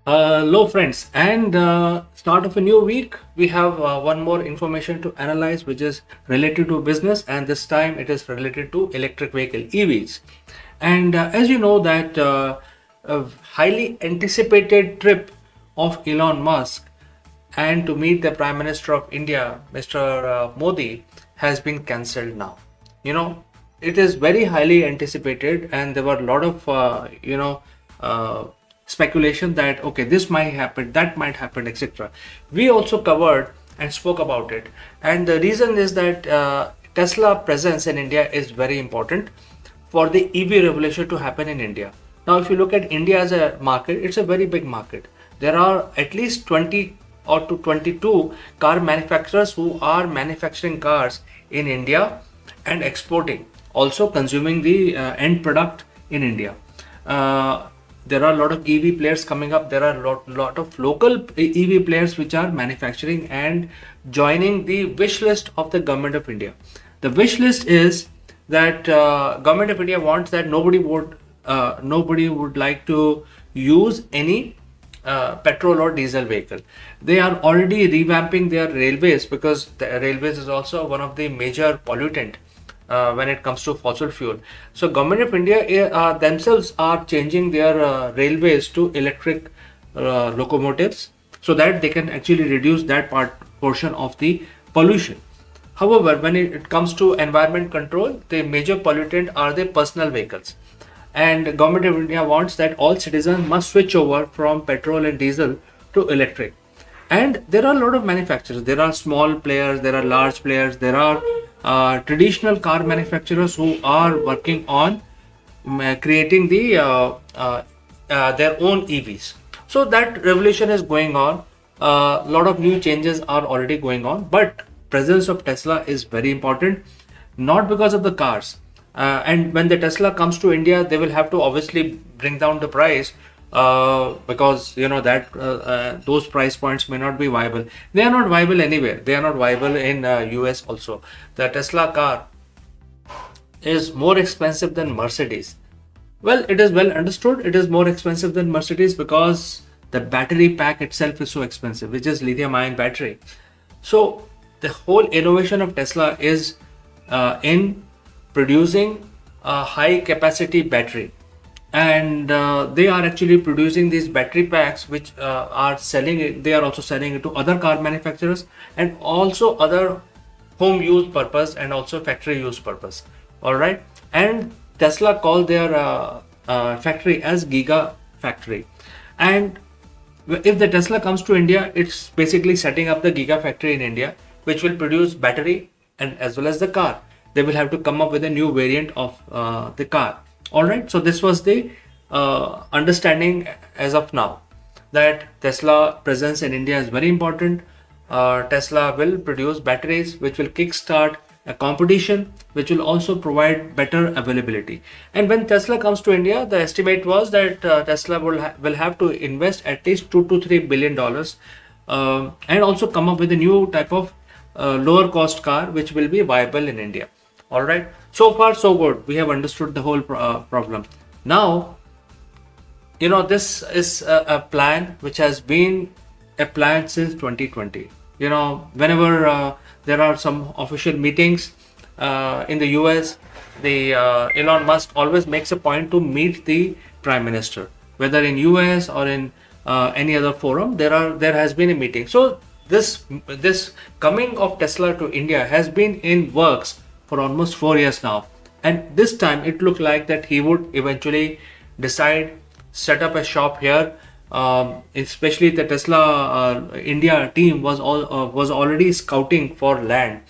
Hello, friends, and start of a new week. We have one more information to analyze, which is related to business, and this time it is related to electric vehicle (EVs). And as you know, that a highly anticipated trip of Elon Musk and to meet the Prime Minister of India, Mr. Modi, has been cancelled now. You know, it is very highly anticipated, and there were a lot of uh, speculation that okay, this might happen, that might happen, etc. We also covered and spoke about it, and the reason is that Tesla presence in India is very important for the EV revolution to happen in India. Now, if you look at India as a market, it's a very big market. There are at least 20 or to 22 car manufacturers who are manufacturing cars in India and exporting, also consuming the end product in India. There are a lot of EV players coming up. There are lot of local EV players which are manufacturing and joining the wish list of the government of India. The wish list is that government of India wants that nobody would like to use any petrol or diesel vehicle. They are already revamping their railways because the railways is also one of the major pollutant when it comes to fossil fuel. So government of India themselves are changing their railways to electric locomotives so that they can actually reduce that portion of the pollution. However, when it comes to environment control, the major pollutant are the personal vehicles. And government of India wants that all citizens must switch over from petrol and diesel to electric. And there are a lot of manufacturers. There are small players, there are large players, there are traditional car manufacturers who are working on creating their own EVs. So that revolution is going on. A lot of new changes are already going on, but presence of Tesla is very important, not because of the cars. And when the Tesla comes to India, they will have to obviously bring down the price because you know that those price points may not be viable. They are not viable anywhere. They are not viable in US also. The Tesla car is more expensive than Mercedes. Well, it is well understood. It is more expensive than Mercedes because the battery pack itself is so expensive, which is lithium-ion battery. So the whole innovation of Tesla is in producing a high capacity battery, and they are actually producing these battery packs which are selling it. They are also selling it to other car manufacturers and also other home use purpose and also factory use purpose. All right, and Tesla called their factory as Giga Factory. And if the Tesla comes to India, it's basically setting up the Giga Factory in India, which will produce battery and as well as the car. They will have to come up with a new variant of the car. All right, so this was the understanding as of now, that Tesla presence in India is very important. Tesla will produce batteries which will kickstart a competition, which will also provide better availability. And when Tesla comes to India, the estimate was that Tesla will have to invest at least $2 to $3 billion and also come up with a new type of lower cost car which will be viable in India. All right, so far so good. We have understood the whole problem. Now, you know, this is a plan which has been a plan since 2020. You know, whenever there are some official meetings in the US, the Elon Musk always makes a point to meet the Prime Minister, whether in US or in any other forum. There has been a meeting. So this coming of Tesla to India has been in works for almost 4 years now, and this time it looked like that he would eventually decide set up a shop here. Especially the Tesla India team was already scouting for land.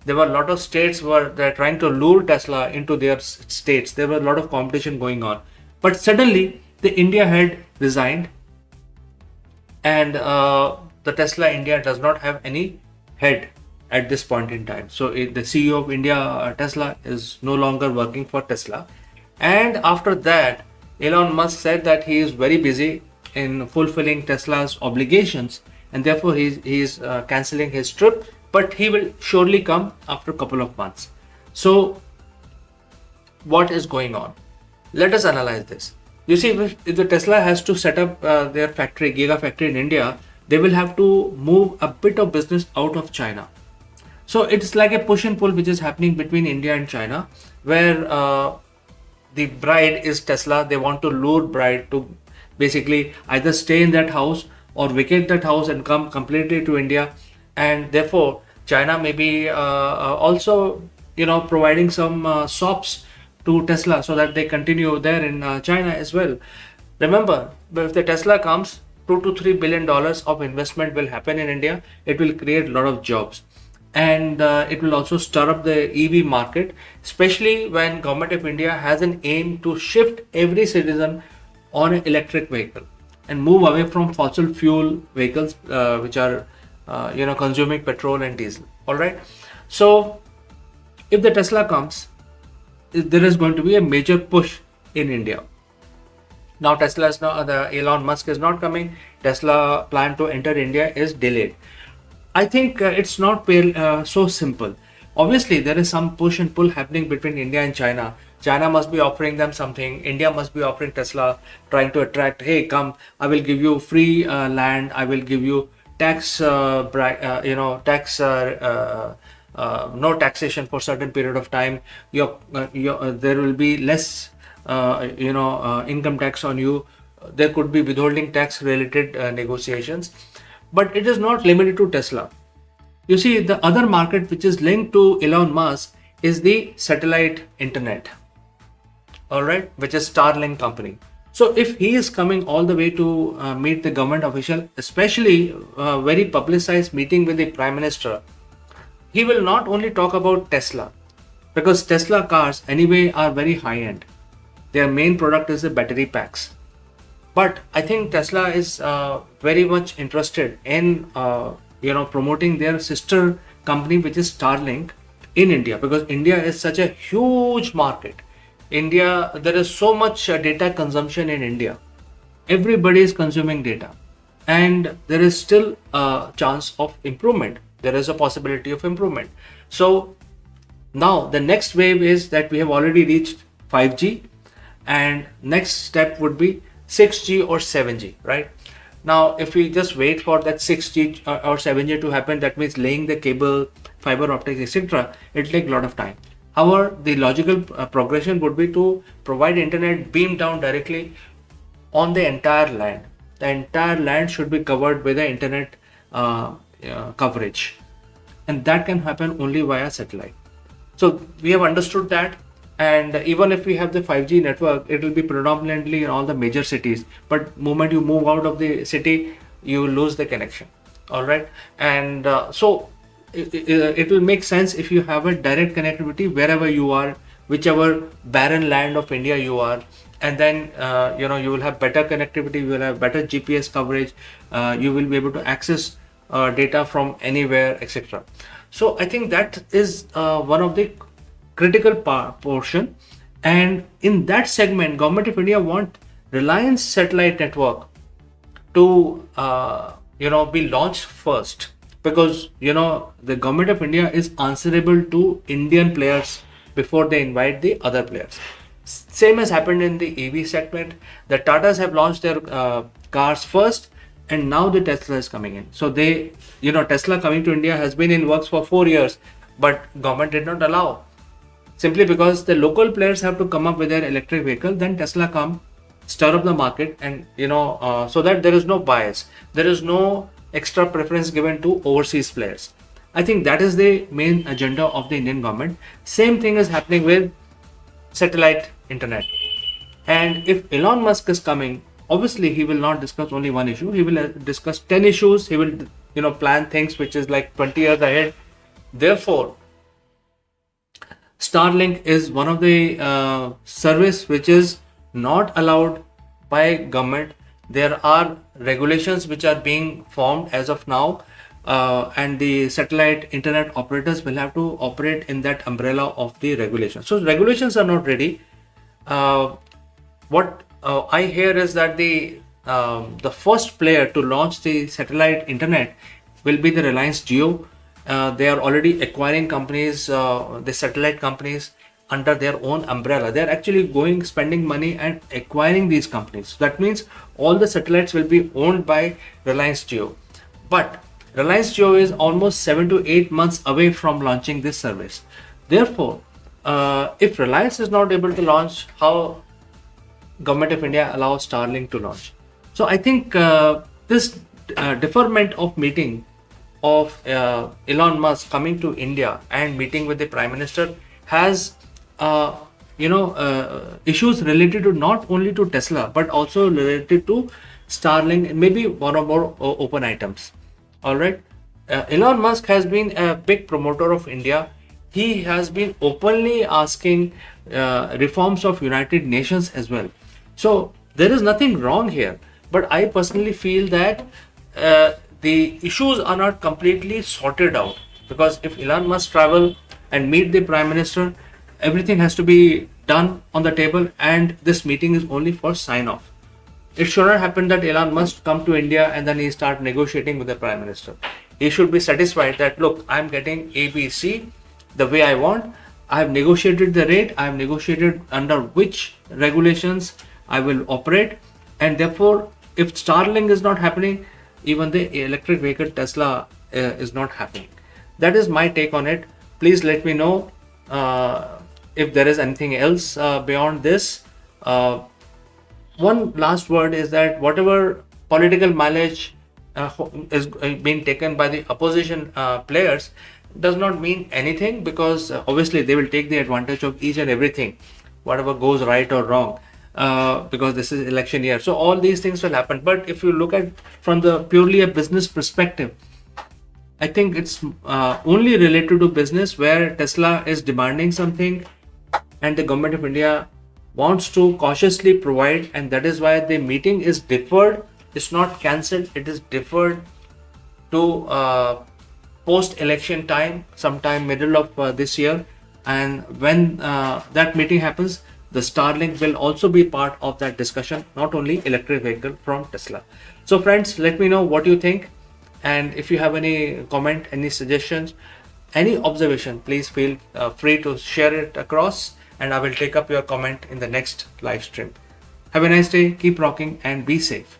There were a lot of states where they're trying to lure Tesla into their states. There were a lot of competition going on, but suddenly the India head resigned, and the Tesla India does not have any head at this point in time. So the CEO of India, Tesla, is no longer working for Tesla. And after that, Elon Musk said that he is very busy in fulfilling Tesla's obligations, and therefore he is cancelling his trip, but he will surely come after a couple of months. So what is going on? Let us analyze this. You see, if the Tesla has to set up their factory, gigafactory in India, they will have to move a bit of business out of China. So it's like a push and pull which is happening between India and China, where the bride is Tesla. They want to lure bride to basically either stay in that house or vacate that house and come completely to India, and therefore China may be also providing some sops to Tesla so that they continue there in China as well. Remember, if the Tesla comes, $2 to $3 billion of investment will happen in India. It will create a lot of jobs, and it will also stir up the EV market, especially when government of India has an aim to shift every citizen on an electric vehicle and move away from fossil fuel vehicles, which are consuming petrol and diesel. All right. So if the Tesla comes, there is going to be a major push in India. Now Tesla is not, the Elon Musk is not coming. Tesla plan to enter India is delayed. I think it's not so simple. Obviously, there is some push and pull happening between India and China. China must be offering them something. India must be offering Tesla, trying to attract, hey, come, I will give you free land. I will give you tax, no taxation for certain period of time. There will be less, income tax on you. There could be withholding tax related negotiations, but it is not limited to Tesla. You see, the other market which is linked to Elon Musk is the satellite internet, all right, which is Starlink company. So if he is coming all the way to meet the government official, especially very publicized meeting with the Prime Minister, he will not only talk about Tesla, because Tesla cars anyway are very high end. Their main product is the battery packs. But I think Tesla is very much interested in promoting their sister company, which is Starlink, in India, because India is such a huge market. India, there is so much data consumption in India. Everybody is consuming data, and there is still a chance of improvement. There is a possibility of improvement. So now the next wave is that we have already reached 5G, and next step would be 6G or 7G, right? Now, if we just wait for that 6G or 7G to happen, that means laying the cable, fiber optics, etc., it will take a lot of time. However, the logical progression would be to provide internet beam down directly on the entire land. The entire land should be covered with the internet coverage, and that can happen only via satellite. So we have understood that. And even if we have the 5G network, it will be predominantly in all the major cities. But moment you move out of the city, you lose the connection. All right. And so it will make sense if you have a direct connectivity wherever you are, whichever barren land of India you are. And then, you will have better connectivity, you will have better GPS coverage, you will be able to access data from anywhere, etc. So I think that is one of the critical portion, and in that segment government of India want Reliance satellite network to be launched first, because the government of India is answerable to Indian players before they invite the other players. Same has happened in the EV segment. The Tatas have launched their cars first, and now the Tesla is coming in. So they Tesla coming to India has been in works for 4 years, but government did not allow, simply because the local players have to come up with their electric vehicle. Then Tesla come, stir up the market, and so that there is no bias, there is no extra preference given to overseas players. I think that is the main agenda of the Indian government. Same thing is happening with satellite internet. And if Elon Musk is coming, obviously he will not discuss only one issue, he will discuss 10 issues. He will plan things which is like 20 years ahead. Therefore, Starlink is one of the service which is not allowed by government. There are regulations which are being formed as of now, and the satellite internet operators will have to operate in that umbrella of the regulations. So regulations are not ready. What I hear is that the first player to launch the satellite internet will be the Reliance Jio. They are already acquiring companies, the satellite companies, under their own umbrella. They're actually spending money and acquiring these companies. That means all the satellites will be owned by Reliance Jio. But Reliance Jio is almost 7 to 8 months away from launching this service. Therefore, if Reliance is not able to launch, how Government of India allows Starlink to launch? So I think this deferment of meeting of Elon Musk coming to India and meeting with the Prime Minister has issues related to not only to Tesla but also related to Starlink, maybe one or more open items. All right. Elon Musk has been a big promoter of India. He has been openly asking reforms of United Nations as well. So there is nothing wrong here. But I personally feel that the issues are not completely sorted out, because if Elon Musk travel and meet the Prime Minister, everything has to be done on the table, and this meeting is only for sign off. It should not happen that Elon Musk come to India and then he start negotiating with the Prime Minister. He should be satisfied that, look, I'm getting ABC the way I want. I have negotiated the rate. I have negotiated under which regulations I will operate, and therefore, if Starlink is not happening, even the electric vehicle Tesla is not happening. That is my take on it. Please let me know if there is anything else beyond this. One last word is that whatever political mileage is being taken by the opposition players does not mean anything, because obviously they will take the advantage of each and everything, whatever goes right or wrong. Because this is election year, so all these things will happen. But if you look at from the purely a business perspective, I think it's only related to business, where Tesla is demanding something and the Government of India wants to cautiously provide, and that is why the meeting is deferred. It's not cancelled, it is deferred to post-election time, sometime middle of this year. And when that meeting happens, the Starlink will also be part of that discussion, not only electric vehicle from Tesla. So friends, let me know what you think. And if you have any comment, any suggestions, any observation, please feel free to share it across, and I will take up your comment in the next live stream. Have a nice day, keep rocking and be safe.